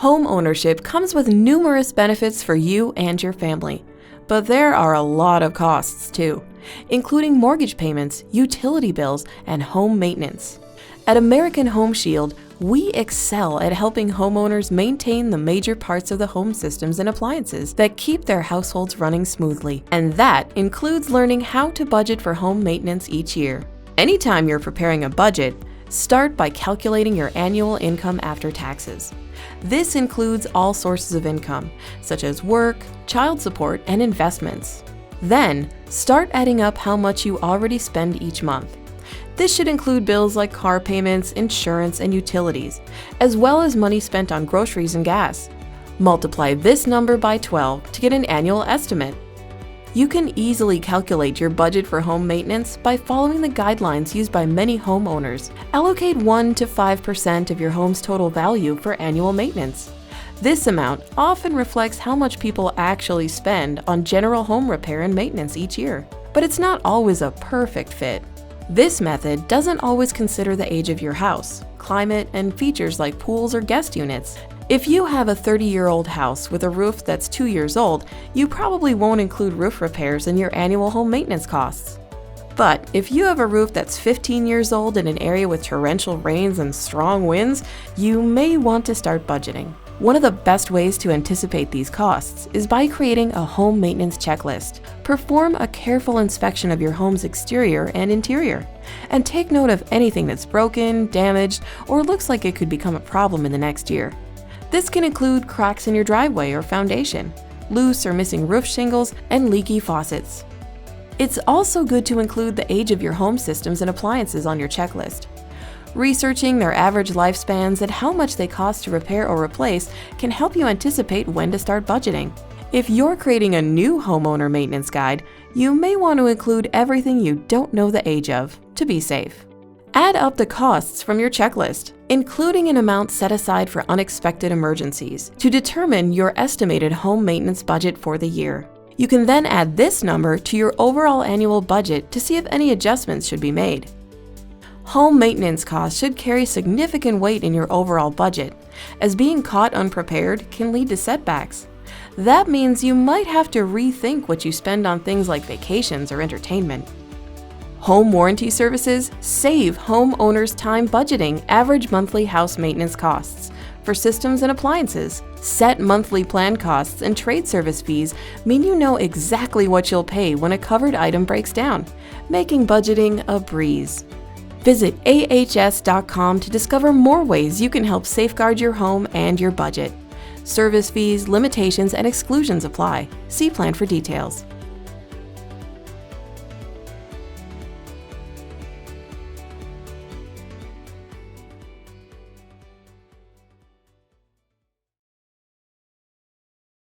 Home ownership comes with numerous benefits for you and your family, but there are a lot of costs too, including mortgage payments, utility bills, and home maintenance. At American Home Shield, we excel at helping homeowners maintain the major parts of the home systems and appliances that keep their households running smoothly, and that includes learning how to budget for home maintenance each year. Anytime you're preparing a budget, start by calculating your annual income after taxes. This includes all sources of income, such as work, child support, and investments. Then, start adding up how much you already spend each month. This should include bills like car payments, insurance, and utilities, as well as money spent on groceries and gas. Multiply this number by 12 to get an annual estimate. You can easily calculate your budget for home maintenance by following the guidelines used by many homeowners. Allocate 1 to 5% of your home's total value for annual maintenance. This amount often reflects how much people actually spend on general home repair and maintenance each year, but it's not always a perfect fit. This method doesn't always consider the age of your house, climate, and features like pools or guest units. If you have a 30-year-old house with a roof that's 2 years old, you probably won't include roof repairs in your annual home maintenance costs. But if you have a roof that's 15 years old in an area with torrential rains and strong winds, you may want to start budgeting. One of the best ways to anticipate these costs is by creating a home maintenance checklist. Perform a careful inspection of your home's exterior and interior, and take note of anything that's broken, damaged, or looks like it could become a problem in the next year. This can include cracks in your driveway or foundation, loose or missing roof shingles, and leaky faucets. It's also good to include the age of your home systems and appliances on your checklist. Researching their average lifespans and how much they cost to repair or replace can help you anticipate when to start budgeting. If you're creating a new homeowner maintenance guide, you may want to include everything you don't know the age of to be safe. Add up the costs from your checklist, including an amount set aside for unexpected emergencies, to determine your estimated home maintenance budget for the year. You can then add this number to your overall annual budget to see if any adjustments should be made. Home maintenance costs should carry significant weight in your overall budget, as being caught unprepared can lead to setbacks. That means you might have to rethink what you spend on things like vacations or entertainment. Home warranty services save homeowners time budgeting average monthly house maintenance costs for systems and appliances. Set monthly plan costs and trade service fees mean you know exactly what you'll pay when a covered item breaks down, making budgeting a breeze. Visit ahs.com to discover more ways you can help safeguard your home and your budget. Service fees, limitations, and exclusions apply. See plan for details.